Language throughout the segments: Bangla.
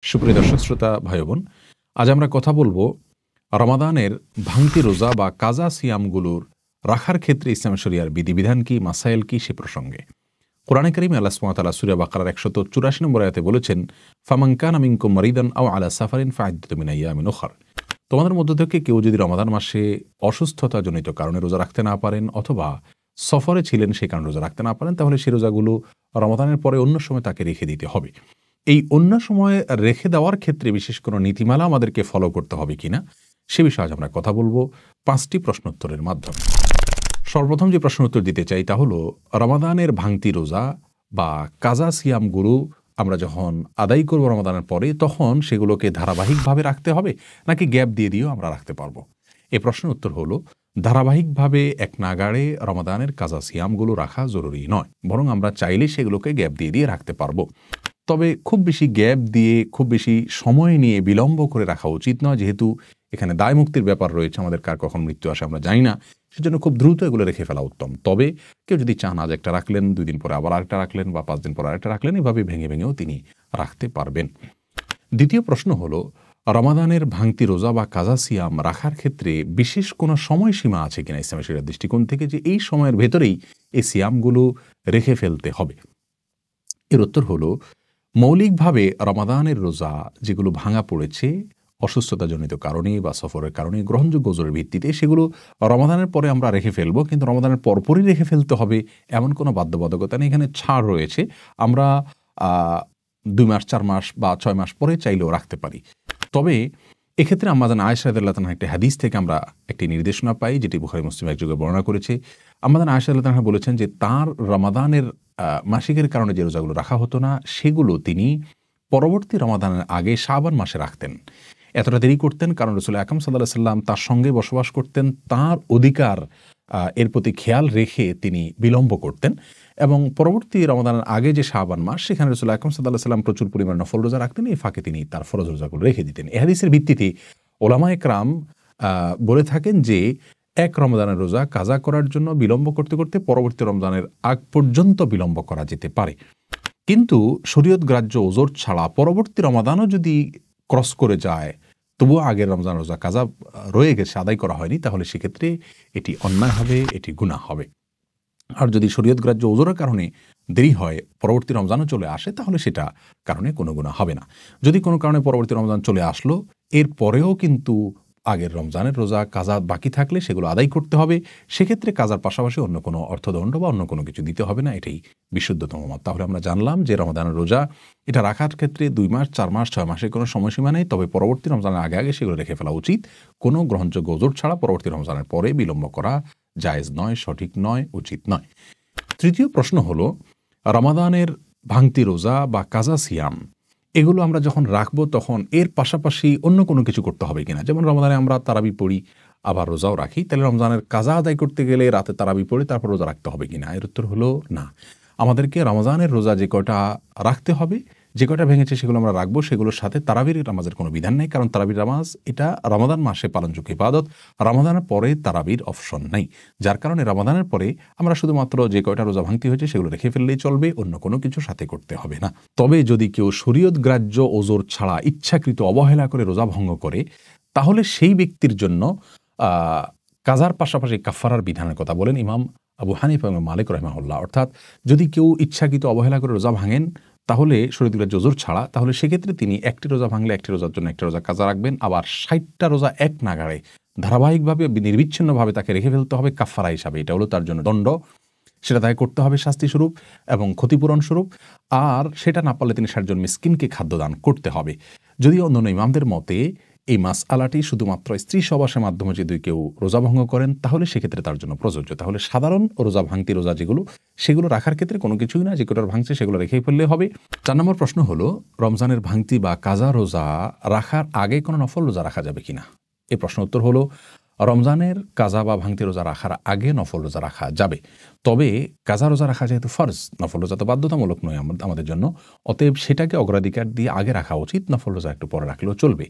সুপ্রিয় দর্শক শ্রোতা ভাই বোন, আজ আমরা কথা বলবো রমাদানের ভাঙতি রোজা বা কাজা সিয়ামগুলোর রাখার ক্ষেত্রে ইসলাম শরিয়ার বিধিবিধান কি, মাসাইল কি, সে প্রসঙ্গে। কোরআনে কারীমে আল্লাহ সুবহানাহু ওয়া তাআলা সূরা বাকারার 184 নম্বর আয়াতে বলেছেন, ফামান কানা মিনকুম মারিদান আও আলা সাফারিন ফাইদ্দাতুম মিন আইয়ামিন উখর। তোমাদের মধ্য থেকে কেউ যদি রমাদান মাসে অসুস্থতাজনিত কারণে রোজা রাখতে না পারেন অথবা সফরে ছিলেন সে কারণে রোজা রাখতে না পারেন, তাহলে সেই রোজাগুলো রমাদানের পরে অন্য সময় তাকে রেখে দিতে হবে। এই অন্য সময়ে রেখে দেওয়ার ক্ষেত্রে বিশেষ কোনো নীতিমালা আমাদেরকে ফলো করতে হবে কিনা সে বিষয়ে আজ আমরা কথা বলবো 5টি প্রশ্নোত্তরের মাধ্যমে। সর্বপ্রথম যে প্রশ্ন উত্তর দিতে চাই তা হলো, রমাদানের ভাঙতি রোজা বা কাজা সিয়ামগুলো আমরা যখন আদায় করবো রমাদানের পরে, তখন সেগুলোকে ধারাবাহিকভাবে রাখতে হবে নাকি গ্যাপ দিয়ে দিয়েও আমরা রাখতে পারবো? এই প্রশ্নের উত্তর হলো, ধারাবাহিকভাবে এক নাগাড়ে রমাদানের কাজা সিয়ামগুলো রাখা জরুরি নয়, বরং আমরা চাইলে সেগুলোকে গ্যাপ দিয়ে দিয়ে রাখতে পারবো। তবে খুব বেশি গ্যাপ দিয়ে খুব বেশি সময় নিয়ে বিলম্ব করে রাখা উচিত নয়, যেহেতু এখানে দায় মুক্তির ব্যাপার রয়েছে, আমাদের কার কখন মৃত্যু আসে আমরা জানি না, সেজন্য খুব দ্রুত এগুলো রেখে ফেলা উত্তম। তবে কেউ যদি চান আজ একটা রাখলেন, 2 দিন পরে আবার আরেকটা রাখলেন বা 5 দিন পরে আরেকটা রাখলেন, এভাবে ভেঙে ভেঙেও তিনি রাখতে পারবেন। দ্বিতীয় প্রশ্ন হলো, রমাদানের ভাঙতি রোজা বা কাজা সিয়াম রাখার ক্ষেত্রে বিশেষ কোনো সময়সীমা আছে কিনা ইসলামের শরিয়ার দৃষ্টিকোণ থেকে, যে এই সময়ের ভেতরেই এই সিয়ামগুলো রেখে ফেলতে হবে? এর উত্তর হলো, মৌলিকভাবে রমাদানের রোজা যেগুলো ভাঙা পড়েছে অসুস্থতাজনিত কারণে বা সফরের কারণে গ্রহণযোগ্য ওজরের ভিত্তিতে, সেগুলো রমাদানের পরে আমরা রেখে ফেলবো, কিন্তু রমাদানের পরপরই রেখে ফেলতে হবে এমন কোনো বাধ্যবাধকতা নেই। এখানে ছাড় রয়েছে, আমরা 2 মাস 4 মাস বা 6 মাস পরে চাইলেও রাখতে পারি। তবে এক্ষেত্রে আম্মাজান আয়েশা রাদিয়াল্লাহু তাআলা একটি হাদিস থেকে আমরা একটি নির্দেশনা পাই, যেটি বুখারী মুসলিম একযোগে বর্ণনা করেছে। আম্মাজান আয়েশা রাদিয়াল্লাহু তাআলা বলেছেন যে তার রমাদানের মাসিকের কারণে যে রোজাগুলো রাখা হতো না, সেগুলো তিনি পরবর্তী রমাদানের আগে শাবান মাসে রাখতেন। এতটা দেরি করতেন কারণ রাসূল আকরাম সাল্লাল্লাহু আলাইহি ওয়াসাল্লাম তার সঙ্গে বসবাস করতেন, তার অধিকার এর প্রতি খেয়াল রেখে তিনি বিলম্ব করতেন। এবং পরবর্তী রমাদানের আগে যে শাবান মাস, সেখানে রাসূল আকরাম সাল্লাল্লাহু আলাইহি ওয়াসাল্লাম প্রচুর পরিমাণে নফল রোজা রাখতেন, এই ফাঁকে তিনি তার ফরজ রোজাগুলো রেখে দিতেন। এই হাদিসের ভিত্তিতে উলামায়ে কেরাম বলে থাকেন যে এক রমজানের রোজা কাজা করার জন্য বিলম্ব করতে করতে পরবর্তী রমজানের আগ পর্যন্ত বিলম্ব করা যেতে পারে। কিন্তু শরীয়ত গ্রাহ্য ওজর ছাড়া পরবর্তী রমাদানও যদি ক্রস করে যায়, তবুও আগের রমজান রোজা কাজা রয়ে গেছে, আদায় করা হয়নি, তাহলে সেক্ষেত্রে এটি অন্যায় হবে, এটি গুনাহ হবে। আর যদি শরীয়ত গ্রাহ্য ওজরের কারণে দেরি হয়, পরবর্তী রমজানও চলে আসে, তাহলে সেটা কারণে কোনো গুনাহ হবে না। যদি কোনো কারণে পরবর্তী রমজান চলে আসলো, এর পরেও কিন্তু আগের রমজানের রোজা কাজা বাকি থাকলে সেগুলো আদায় করতে হবে। সেক্ষেত্রে কাজার পাশাপাশি অন্য কোনো অর্থদণ্ড বা অন্য কোনো কিছু দিতে হবে না, এটাই বিশুদ্ধতম মত। তাহলে আমরা জানলাম যে রমাদানের রোজা এটা রাখার ক্ষেত্রে 2 মাস 4 মাস 6 মাসের কোনো সময়সীমা নেই, তবে পরবর্তী রমজানের আগে আগে সেগুলো রেখে ফেলা উচিত। কোনো গ্রহণযোগ্য ওজর ছাড়া পরবর্তী রমজানের পরে বিলম্ব করা জায়েজ নয়, সঠিক নয়, উচিত নয়। তৃতীয় প্রশ্ন হলো, রমাদানের ভাঙতি রোজা বা কাজা সিয়াম এগুলো আমরা যখন রাখবো তখন এর পাশাপাশি অন্য কোনো কিছু করতে হবে কিনা? যেমন রমাদানে আমরা তারাবি পড়ি, আবার রোজাও রাখি, তাহলে রমজানের কাজা আদায় করতে গেলে রাতে তারাবি পড়ে তারপর রোজা রাখতে হবে কিনা? এর উত্তর হলো না। আমাদেরকে রমজানের রোজা যে কয়টা রাখতে হবে, যে কয়টা ভেঙেছে সেগুলো আমরা রাখবো, সেগুলোর সাথে তারাবির নামাজের কোনো বিধান নেই, কারণ তারাবির নামাজ এটা রমাদান মাসে পালনযোগ্য ইবাদত। রমাদানের পরে তারাবির অপশন নাই, যার কারণে রমাদানের পরে আমরা শুধুমাত্র যে কয়টা রোজা ভাঙতি হয়েছে সেগুলো রেখে ফেললেই চলবে, অন্য কোনো কিছু সাথে করতে হবে না। তবে যদি কেউ শরীয়ত গ্রাহ্য ওজর ছাড়া ইচ্ছাকৃত অবহেলা করে রোজা ভঙ্গ করে, তাহলে সেই ব্যক্তির জন্য কাজার পাশাপাশি কাফারার বিধানের কথা বলেন ইমাম আবু হানিফা এবং মালিক রাহিমাহুল্লাহ। অর্থাৎ যদি কেউ ইচ্ছাকৃত অবহেলা করে রোজা ভাঙেন, তাহলে শরীয়ত গ্রাহ্য ওজর ছাড়া, তাহলে সেক্ষেত্রে তিনি একটি রোজা ভাঙলে একটি রোজার জন্য একটি রোজা কাজা রাখবেন, আবার 60টা রোজা এক নাগাড়ে ধারাবাহিকভাবে নির্বিচ্ছিন্নভাবে তাকে রেখে ফেলতে হবে কাফারা হিসাবে। এটা হলো তার জন্য দণ্ড, সেটা তাকে করতে হবে শাস্তিস্বরূপ এবং ক্ষতিপূরণ স্বরূপ। আর সেটা না পারলে তিনি 60 জন মিসকিনকে খাদ্যদান করতে হবে। যদিও অন্যান্য ইমামদের মতে এই মাসআলাটি শুধুমাত্র স্ত্রী সহবাসের মাধ্যমে যদি কেউ রোজা ভঙ্গ করেন, তাহলে সেক্ষেত্রে তার জন্য প্রযোজ্য। তাহলে সাধারণ রোজা ভাঙতি রোজা যেগুলো, সেগুলো রাখার ক্ষেত্রে কোনো কিছুই না, যে কটার ভাঙছে সেগুলো রেখেই ফেললে হবে। 4 নম্বর প্রশ্ন হলো, রমজানের ভাঙতি বা কাজা রোজা রাখার আগে কোনো নফল রোজা রাখা যাবে কিনা? এই প্রশ্ন উত্তর হলো, রমজানের কাজা বা ভাঙতি রোজা রাখার আগে নফল রোজা রাখা যাবে। তবে কাজা রোজা রাখা যেহেতু ফরজ, নফল রোজা তো বাধ্যতামূলক নয় আমাদের জন্য, অতএব সেটাকে অগ্রাধিকার দিয়ে আগে রাখা উচিত, নফল রোজা একটু পরে রাখলেও চলবে।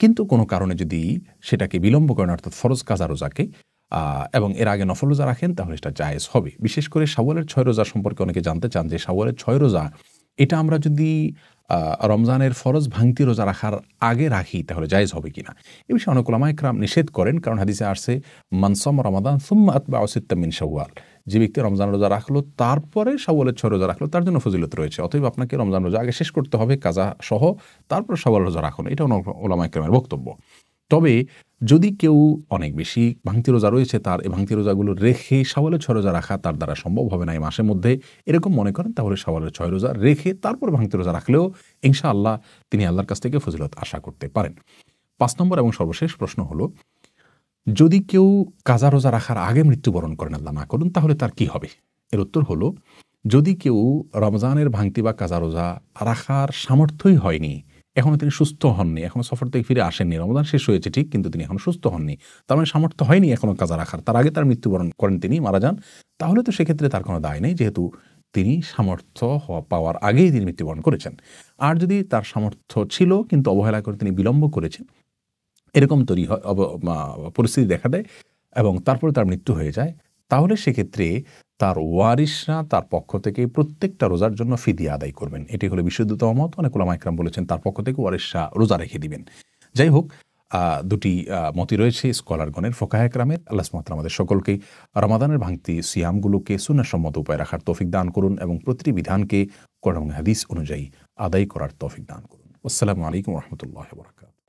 কিন্তু কোনো কারণে যদি সেটাকে বিলম্ব করেন, অর্থাৎ ফরজ কাজা রোজাকে, এবং এর আগে নফল রোজা রাখেন, তাহলে সেটা জায়েজ হবে। বিশেষ করে শাওয়ালের 6 রোজা সম্পর্কে অনেকে জানতে চান যে শাওয়ালের 6 রোজা এটা আমরা যদি রমজানের ফরজ ভাঙতি রোজা রাখার আগে রাখি তাহলে জায়েজ হবে কিনা, এ বিষয়ে অনেক উলামা ইকরাম নিষেধ করেন, কারণ হাদিসে আসছে মান সামা রমাদান সুম্মা আতবাউ সিত্তাম মিন শাওয়াল, যে ব্যক্তি রমজান রোজা রাখলো তারপরে শাওয়ালের 6 রোজা রাখলো তার জন্য ফজিলত রয়েছে। অতএব আপনাকে রমজান রোজা আগে শেষ করতে হবে কাজা সহ, তারপর শাওয়াল রোজা রাখুন, এটা অনেক উলামা ইকরামের বক্তব্য। তবে যদি কেউ অনেক বেশি ভাঙতি রোজা রয়েছে, তার এই ভাঙতি রোজাগুলো রেখে শাওয়ালের 6 রোজা রাখা তার দ্বারা সম্ভব হবে না এই মাসের মধ্যে, এরকম মনে করেন, তাহলে শাওয়ালের 6 রোজা রেখে তারপর ভাঙতি রোজা রাখলেও ইনশাআল্লাহ তিনি আল্লাহর কাছ থেকে ফজিলত আশা করতে পারেন। 5 নম্বর এবং সর্বশেষ প্রশ্ন হলো, যদি কেউ কাজা রোজা রাখার আগে মৃত্যুবরণ করেন, আল্লাহ না করুন, তাহলে তার কি হবে? এর উত্তর হলো, যদি কেউ রমজানের ভাঙতি বা কাজা রোজা রাখার সামর্থ্যই হয়নি, এখনো তিনি সুস্থ হননি, এখনো সফর থেকে ফিরে আসেননি, রমজান শেষ হয়েছে ঠিক, কিন্তু তিনি এখনো সুস্থ হননি, তার মানে সামর্থ্য হয়নি এখনো কাজা রাখার, তার আগে তার মৃত্যুবরণ করেন, তিনি মারা যান, তাহলে তো সেক্ষেত্রে তার কোনো দায় নেই, যেহেতু তিনি সামর্থ্য পাওয়ার আগেই তিনি মৃত্যুবরণ করেছেন। আর যদি তার সামর্থ্য ছিল কিন্তু অবহেলা করে তিনি বিলম্ব করেছেন, এরকম পরিস্থিতি দেখা দেয় এবং তারপরে তার মৃত্যু হয়ে যায়, তাহলে সেক্ষেত্রে তার ওয়ারিশরা তার পক্ষ থেকে প্রত্যেকটা রোজার জন্য ফিদিয়া আদায় করবেন। এটি হলো বিশুদ্ধতম মত। অনেক উলামা ইকরাম বলেছেন তার পক্ষ থেকে ওয়ারিশরা রোজা রেখে দিবেন। যাই হোক, দুটি মতই রয়েছে স্কলারগণের, ফোকাহে কেরামের। আল্লাহ সুবহানাহু ওয়া তাআলা আমাদের সকলকেই রমাদানের ভাঙতি সিয়ামগুলোকে সুন্নাহসম্মত উপায়ে রাখার তৌফিক দান করুন এবং প্রতিটি বিধানকে কোরআন এবং হাদিস অনুযায়ী আদায় করার তৌফিক দান করুন। আসসালামু আলাইকুম ওয়া রাহমাতুল্লাহি ওয়া বারাকাতুহু।